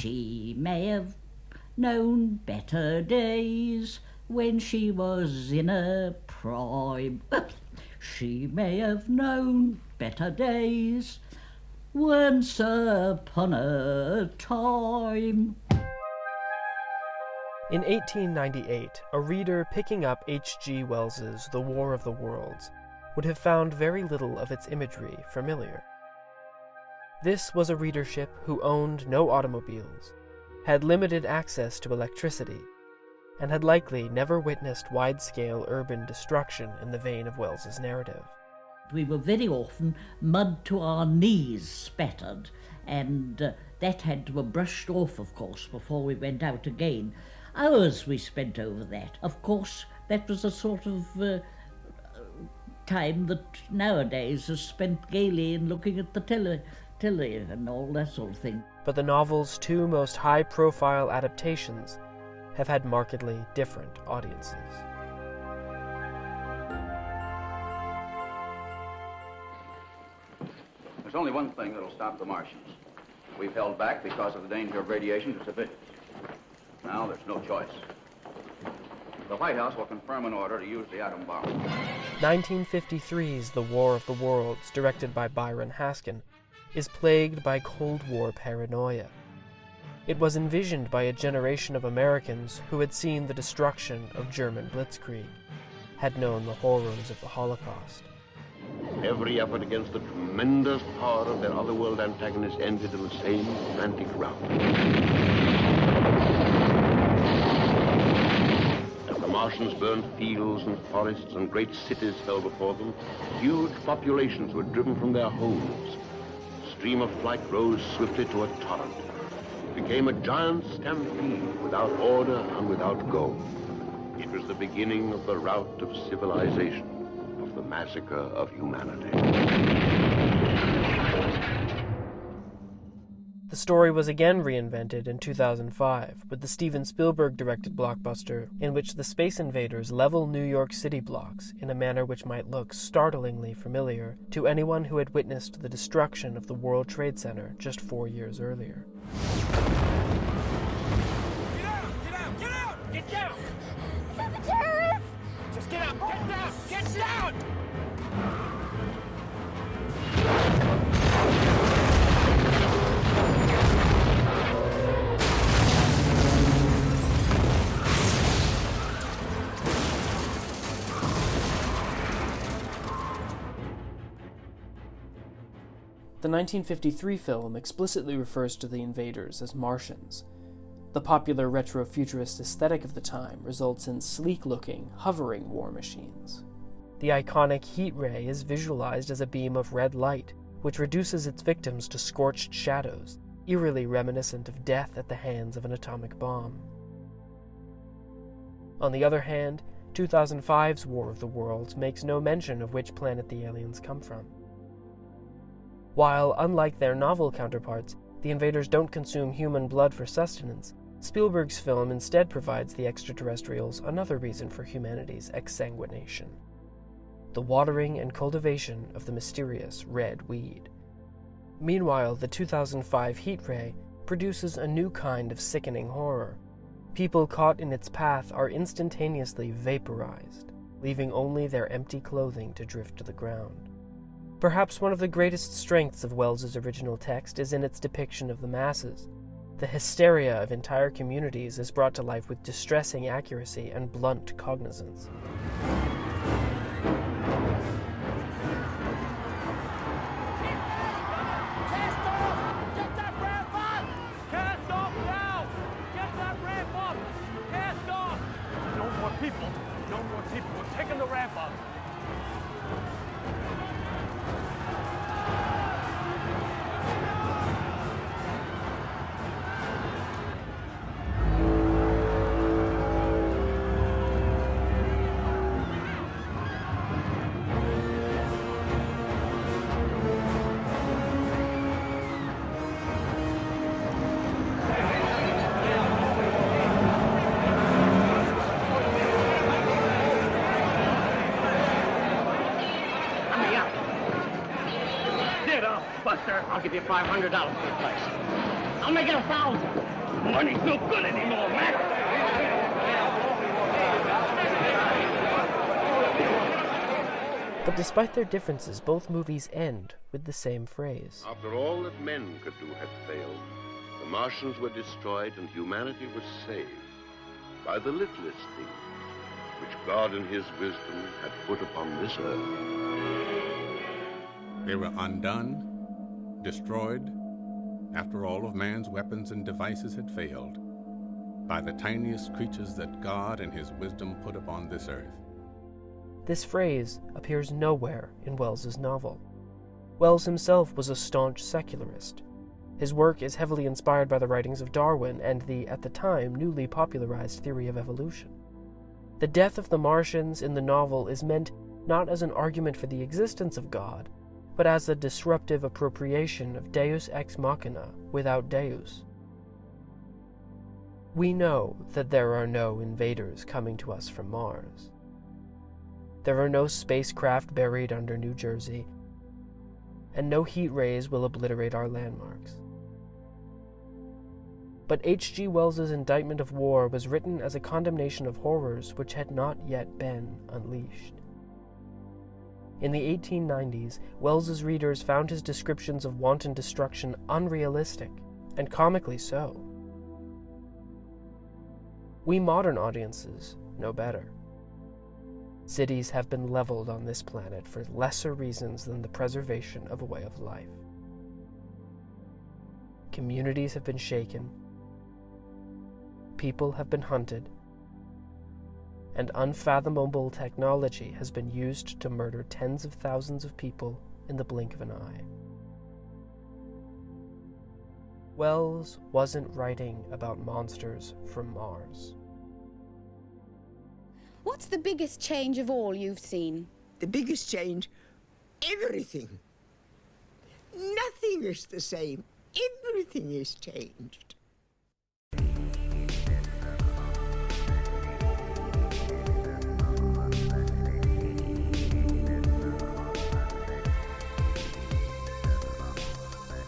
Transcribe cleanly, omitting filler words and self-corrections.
She may have known better days when she was in her prime. She may have known better days once upon a time. In 1898, a reader picking up H.G. Wells's The War of the Worlds would have found very little of its imagery familiar. This was a readership who owned no automobiles, had limited access to electricity, and had likely never witnessed wide-scale urban destruction in the vein of Wells's narrative. We were very often mud to our knees spattered, and that had to be brushed off, of course, before we went out again. Hours we spent over that. Of course, that was a sort of time that nowadays is spent gaily in looking at the telly and all that sort of thing. But the novel's two most high-profile adaptations have had markedly different audiences. There's only one thing that'll stop the Martians. We've held back because of the danger of radiation to civilians. Now there's no choice. The White House will confirm an order to use the atom bomb. 1953's The War of the Worlds, directed by Byron Haskin, is plagued by Cold War paranoia. It was envisioned by a generation of Americans who had seen the destruction of German blitzkrieg, had known the horrors of the Holocaust. Every effort against the tremendous power of their otherworld antagonist ended in the same frantic rout. As the Martians burned fields and forests and great cities fell before them, huge populations were driven from their homes. The stream of flight rose swiftly to a torrent. It became a giant stampede without order and without goal. It was the beginning of the rout of civilization, of the massacre of humanity. The story was again reinvented in 2005 with the Steven Spielberg-directed blockbuster in which the space invaders level New York City blocks in a manner which might look startlingly familiar to anyone who had witnessed the destruction of the World Trade Center just 4 years earlier. Get out! Get out! Get out! Get down! Stop the terrorists! Just get up! Get down! Get down! The 1953 film explicitly refers to the invaders as Martians. The popular retro-futurist aesthetic of the time results in sleek-looking, hovering war machines. The iconic heat ray is visualized as a beam of red light, which reduces its victims to scorched shadows, eerily reminiscent of death at the hands of an atomic bomb. On the other hand, 2005's War of the Worlds makes no mention of which planet the aliens come from. While, unlike their novel counterparts, the invaders don't consume human blood for sustenance, Spielberg's film instead provides the extraterrestrials another reason for humanity's exsanguination: the watering and cultivation of the mysterious red weed. Meanwhile, the 2005 heat ray produces a new kind of sickening horror. People caught in its path are instantaneously vaporized, leaving only their empty clothing to drift to the ground. Perhaps one of the greatest strengths of Wells's original text is in its depiction of the masses. The hysteria of entire communities is brought to life with distressing accuracy and blunt cognizance. I'll give you $500 for the place. I'll make it 1,000. Money's no good anymore, Mac. But despite their differences, both movies end with the same phrase. After all that men could do had failed, the Martians were destroyed and humanity was saved by the littlest things which God in his wisdom had put upon this earth. They were undone, destroyed, after all of man's weapons and devices had failed, by the tiniest creatures that God in his wisdom put upon this earth. This phrase appears nowhere in Wells's novel. Wells himself was a staunch secularist. His work is heavily inspired by the writings of Darwin and the, at the time, newly popularized theory of evolution. The death of the Martians in the novel is meant not as an argument for the existence of God, but as a disruptive appropriation of Deus ex machina without Deus. We know that there are no invaders coming to us from Mars. There are no spacecraft buried under New Jersey, and no heat rays will obliterate our landmarks. But H.G. Wells's indictment of war was written as a condemnation of horrors which had not yet been unleashed. In the 1890s, Wells's readers found his descriptions of wanton destruction unrealistic, and comically so. We modern audiences know better. Cities have been leveled on this planet for lesser reasons than the preservation of a way of life. Communities have been shaken, people have been hunted, and unfathomable technology has been used to murder tens of thousands of people in the blink of an eye. Wells wasn't writing about monsters from Mars. What's the biggest change of all you've seen? The biggest change? Everything. Nothing is the same. Everything is changed.